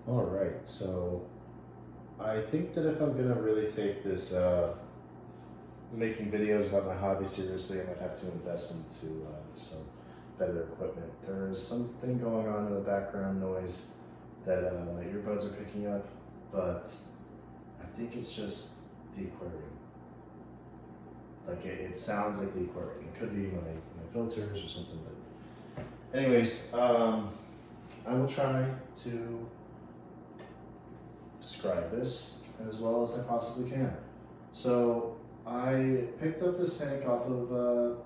All right, so I think that if I'm gonna really take this making videos about my hobby seriously, I might have to invest into some better equipment. There is something going on in the background noise that my earbuds are picking up, but I think it's just the aquarium. Like it sounds like the aquarium. It could be my filters or something, but anyways, I will try to describe this as well as I possibly can. So I picked up this tank off of a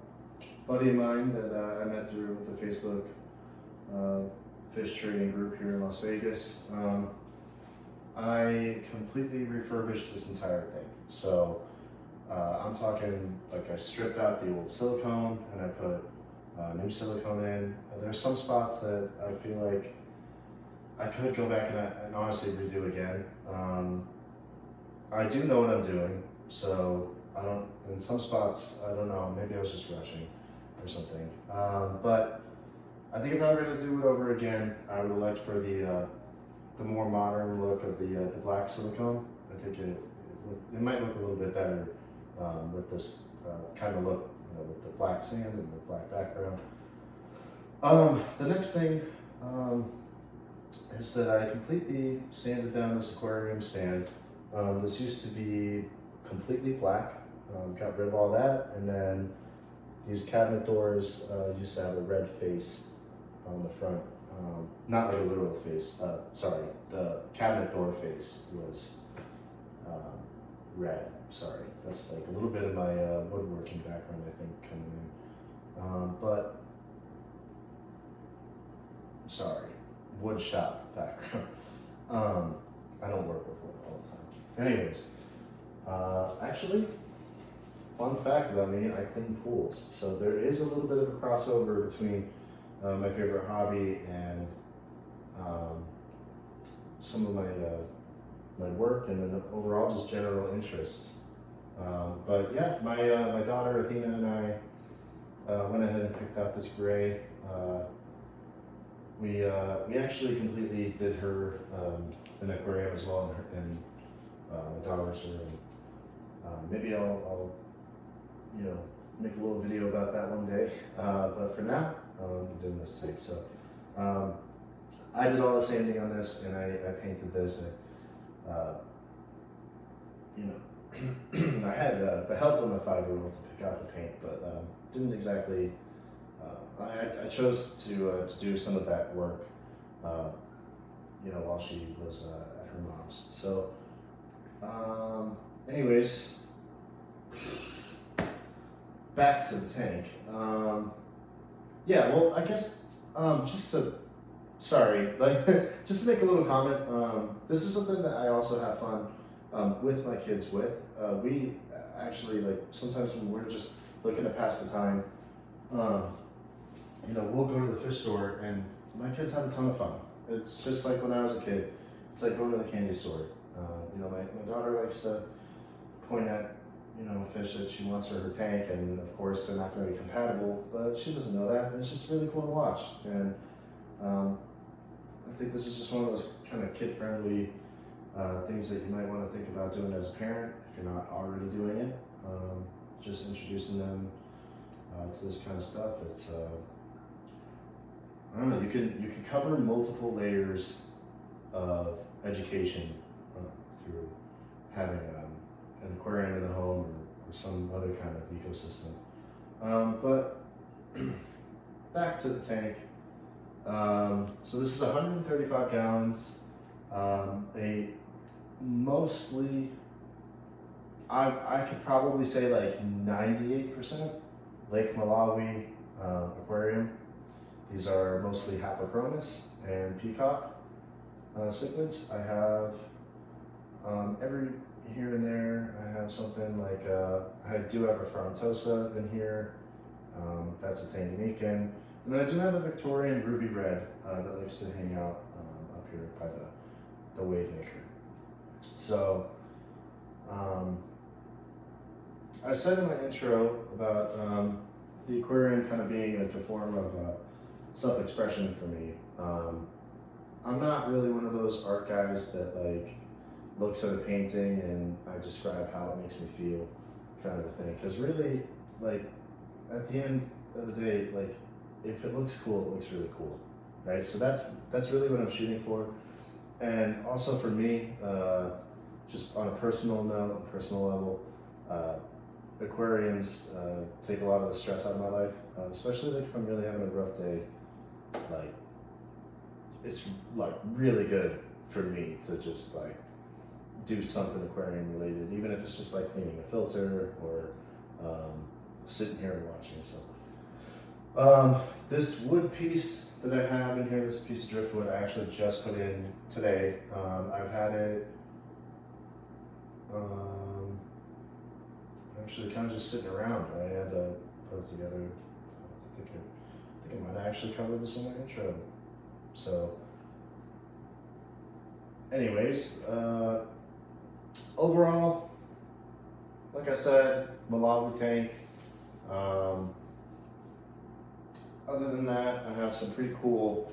buddy of mine that I met through the Facebook fish trading group here in Las Vegas. I completely refurbished this entire thing. So I'm talking like I stripped out the old silicone and I put new silicone in. There's some spots that I feel like I could go back and honestly redo again. I do know what I'm doing, so I don't, in some spots, I don't know, maybe I was just rushing or something. But I think if I were to do it over again, I would elect for the more modern look of the black silicone. I think it might look a little bit better with this kind of look, with the black sand and the black background. The next thing is that I completely sanded down this aquarium stand. This used to be completely black, got rid of all that, and then these cabinet doors used to have a red face on the front. Not like a literal face, sorry, the cabinet door face was red, sorry. That's like a little bit of my woodworking background, I think, coming in. But, sorry, wood shop background. I don't work with wood all the time. Anyways, actually, fun fact about me, I clean pools. So there is a little bit of a crossover between my favorite hobby and some of my work and then overall just general interests. But yeah, my daughter Athena and I went ahead and picked out this gray. We actually completely did her an aquarium as well in my daughter's room. Maybe I'll make a little video about that one day. But for now, I'm doing this thing. So I did all the sanding on this, and I painted this. And, I had the help of my 5-year-old to pick out the paint, but didn't exactly. I chose to do some of that work, while she was at her mom's. So, anyways, back to the tank. Yeah, well, I guess just to make a little comment. This is something that I also have fun with my kids with. We actually, sometimes when we're just looking to pass the time, we'll go to the fish store and my kids have a ton of fun. It's just like when I was a kid. It's like going to the candy store. My daughter likes to point at, fish that she wants for her tank, and of course they're not going to be compatible, but she doesn't know that, and it's just really cool to watch. And I think this is just one of those kind of kid-friendly things that you might want to think about doing as a parent if you're not already doing it. Just introducing them to this kind of stuff. It's I don't know. You can cover multiple layers of education through having an aquarium in the home or some other kind of ecosystem. But back to the tank. So this is 135 gallons. A mostly, I could probably say like 98% Lake Malawi aquarium. These are mostly Haplochromous and Peacock cichlids. I have every here and there. I have something like I do have a Frontosa in here. That's a Tanganyika. And then I do have a Victorian ruby red that likes to hang out up here by the wave maker. So I said in my intro about the aquarium kind of being like a form of self-expression for me. I'm not really one of those art guys that like looks at a painting and I describe how it makes me feel, kind of a thing. Because really, like, at the end of the day, like, if it looks cool, it looks really cool, right? So that's really what I'm shooting for. And also for me, just on a personal note, personal level, aquariums take a lot of the stress out of my life, especially like if I'm really having a rough day. Like, it's like really good for me to just like do something aquarium related, even if it's just like cleaning a filter or sitting here and watching. So this wood piece that I have in here, this piece of driftwood, I actually just put in today. I've had it actually kind of just sitting around. I had to put it together. I think I might actually cover this in my intro. So anyways, overall, like I said, Malawi tank. Other than that, I have some pretty cool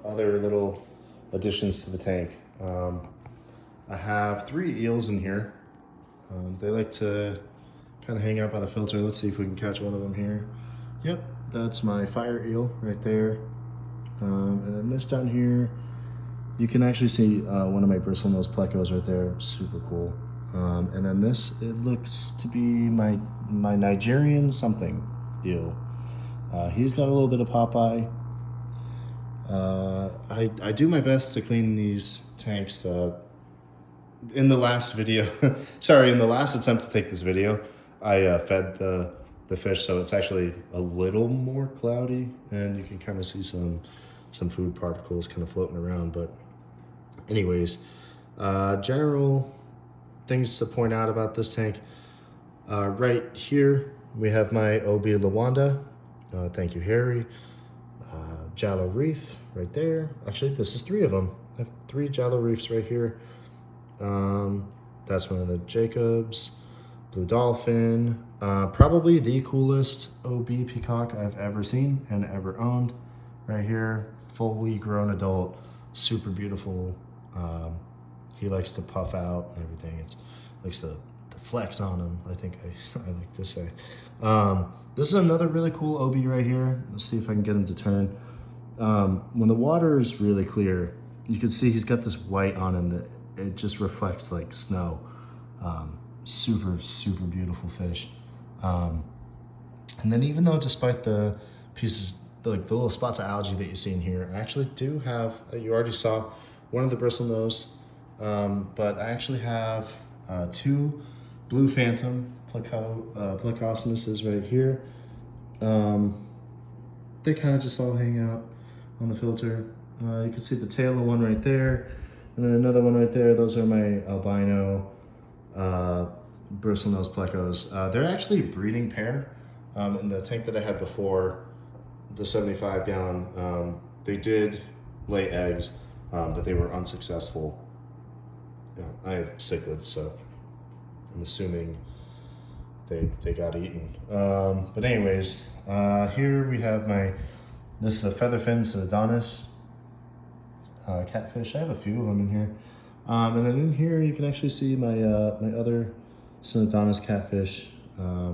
other little additions to the tank. I have 3 eels in here. They like to kind of hang out by the filter. Let's see if we can catch one of them here. Yep, that's my fire eel right there. And then this down here, you can actually see one of my Bristlenose Plecos right there. Super cool. And then this, it looks to be my Nigerian something eel. He's got a little bit of Popeye. I do my best to clean these tanks. In the last video, sorry, in the last attempt to take this video, I fed the fish, so it's actually a little more cloudy, and you can kind of see some food particles kind of floating around. But anyways, general things to point out about this tank. Right here, we have my OB Lawanda. Thank you, Harry. Jalo Reef right there. Actually, this is 3 of them. I have 3 Jalo Reefs right here. That's one of the Jacobs. Blue Dolphin. Probably the coolest OB Peacock I've ever seen and ever owned. Right here, fully grown adult, super beautiful. He likes to puff out and everything. It likes to flex on him, I think I like to say. This is another really cool OB right here. Let's see if I can get him to turn. When the water is really clear, you can see he's got this white on him that it just reflects like snow. Super, super beautiful fish. And then even though despite the pieces, like the little spots of algae that you see in here, I actually do have, you already saw one of the Bristlenose, but I actually have 2 blue phantom plecostomuses right here. They kind of just all hang out on the filter. You can see the tail of one right there, and then another one right there. Those are my albino Bristlenose Plecos. They're actually a breeding pair. In the tank that I had before, the 75-gallon, they did lay eggs, but they were unsuccessful. I have cichlids, so I'm assuming they got eaten. But anyways, here we have this is a Featherfin Synodontis catfish. I have a few of them in here. And then in here you can actually see my my other Synodontis catfish. I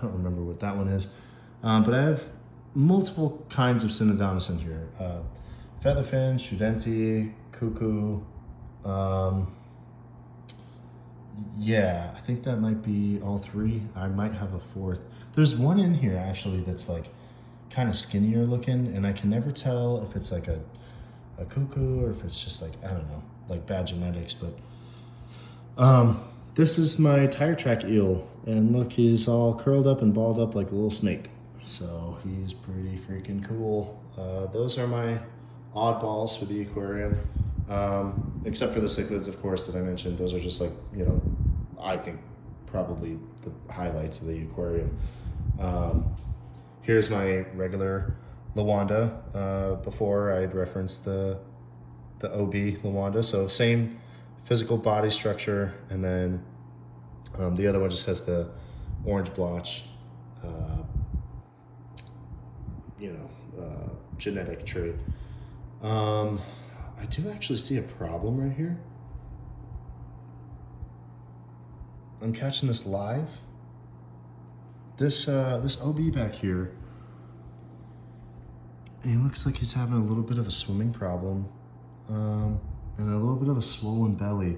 don't remember what that one is. But I have multiple kinds of Synodontis in here. Featherfin, Schoudenti, Cuckoo. Yeah, I think that might be all 3. I might have a 4th. There's one in here actually that's like kind of skinnier looking, and I can never tell if it's like a cuckoo or if it's just like, I don't know, like bad genetics. But this is my tire track eel, and look, he's all curled up and balled up like a little snake. So he's pretty freaking cool. Those are my oddballs for the aquarium. Except for the cichlids, of course, that I mentioned. Those are just like, you know, I think probably the highlights of the aquarium. Here's my regular Lawanda. Before I had referenced the OB Lawanda. So same physical body structure, and then the other one just has the orange blotch, genetic trait. I do actually see a problem right here. I'm catching this live. This OB back here, he looks like he's having a little bit of a swimming problem, and a little bit of a swollen belly.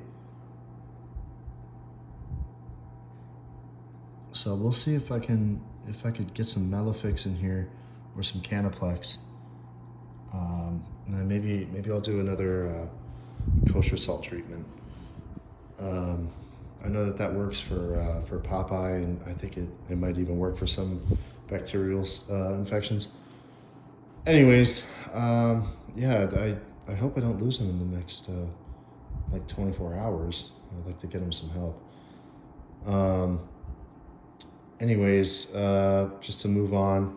So we'll see if I could get some Melafix in here or some Canaplex. And then maybe I'll do another kosher salt treatment. I know that works for Popeye, and I think it might even work for some bacterial infections. Anyways, yeah, I hope I don't lose him in the next like 24 hours. I'd like to get him some help. Anyways, just to move on.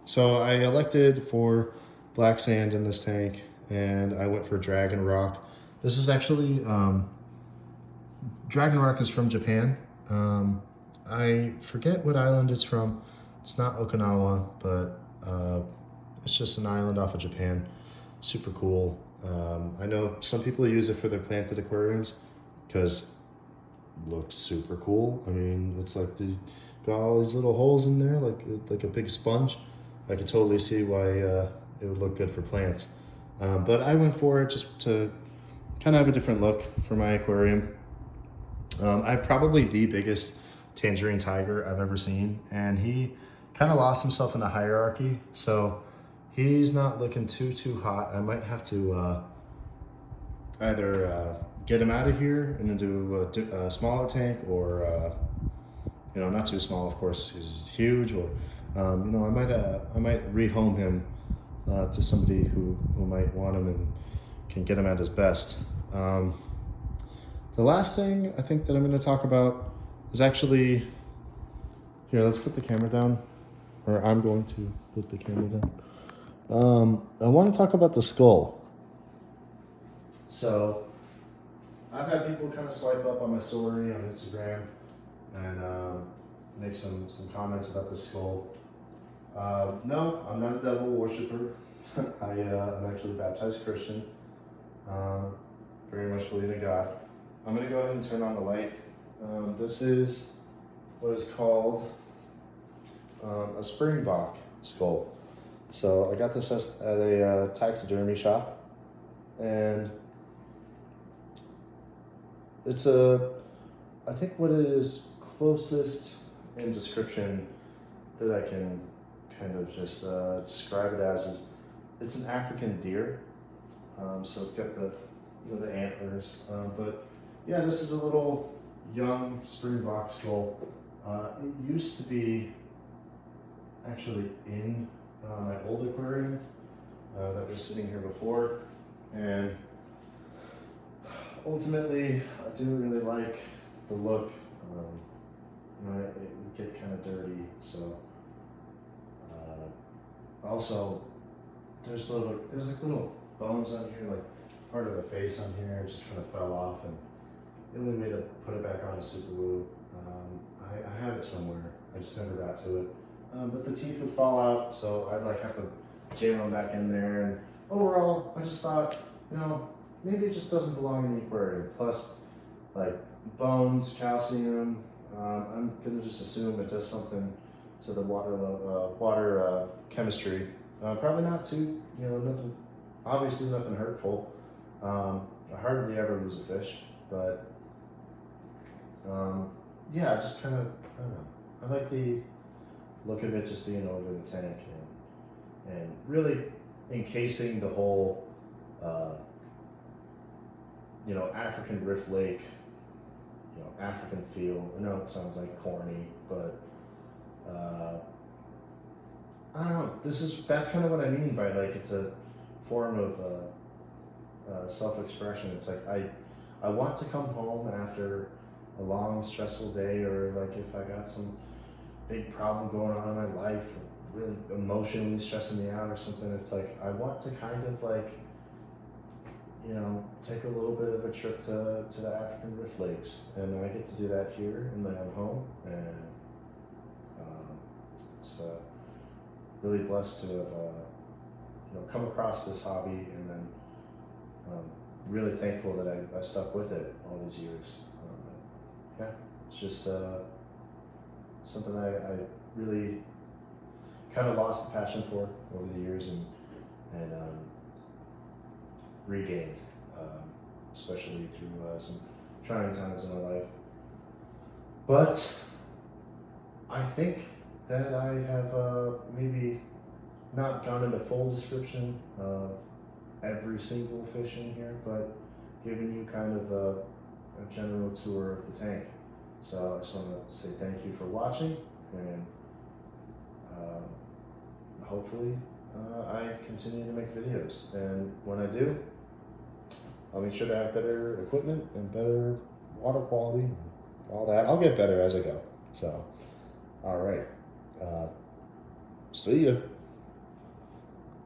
So I elected for black sand in this tank, and I went for Dragon Rock. This is actually, Dragon Rock is from Japan. I forget what island it's from. It's not Okinawa, but it's just an island off of Japan. Super cool. I know some people use it for their planted aquariums because it looks super cool. I mean, it's like got all these little holes in there, like a big sponge. I could totally see why it would look good for plants. But I went for it just to kind of have a different look for my aquarium. I have probably the biggest tangerine tiger I've ever seen, and he kind of lost himself in the hierarchy, so he's not looking too hot. I might have to either get him out of here and into a smaller tank, or you know, not too small, of course, he's huge, or you know, I might rehome him to somebody who might want him and can get him at his best. The last thing I think that I'm going to talk about is actually, here, let's put the camera down, or I'm going to put the camera down. I want to talk about the skull. So I've had people kind of swipe up on my story on Instagram and make some comments about the skull. No, I'm not a devil worshiper. I'm actually a baptized Christian. Very much believe in God. I'm going to go ahead and turn on the light. This is what is called a springbok skull. So I got this at a taxidermy shop, and it's I think what it is closest in description that I can kind of just describe it as is it's an African deer. So it's got the antlers, but yeah, this is a little young springbok skull. It used to be actually in my old aquarium that was sitting here before, and ultimately I didn't really like the look. You know, it would get kind of dirty, so also there's like little bones on here, like part of the face on here just kind of fell off, and the only way to put it back on is super glue. I have it somewhere, I just never got to it. But the teeth would fall out, so I'd like have to jam them back in there, and overall I just thought, you know, maybe it just doesn't belong in the aquarium. Plus, like bones, calcium, I'm gonna just assume it does something to the water chemistry. Probably not too, you know, nothing, obviously nothing hurtful. I hardly ever lose a fish, but yeah, just kind of, I don't know. I like the look of it just being over the tank and really encasing the whole, you know, African Rift Lake, you know, African feel. I know it sounds like corny, but I don't know. That's kind of what I mean by, like, it's a form of self-expression. It's like I want to come home after a long stressful day, or like if I got some big problem going on in my life, or really emotionally stressing me out or something. It's like I want to kind of like, you know, take a little bit of a trip to the African Rift Lakes, and I get to do that here in my own home, and it's really blessed to have come across this hobby, and then really thankful that I stuck with it all these years. Yeah, it's just something I really kind of lost the passion for over the years, and regained, especially through some trying times in my life. But I think that I have maybe not gone into full description of every single fish in here, but giving you kind of a general tour of the tank. So I just want to say thank you for watching, and hopefully I continue to make videos. And when I do, I'll make sure to have better equipment and better water quality, all that. I'll get better as I go. So, all right. See ya.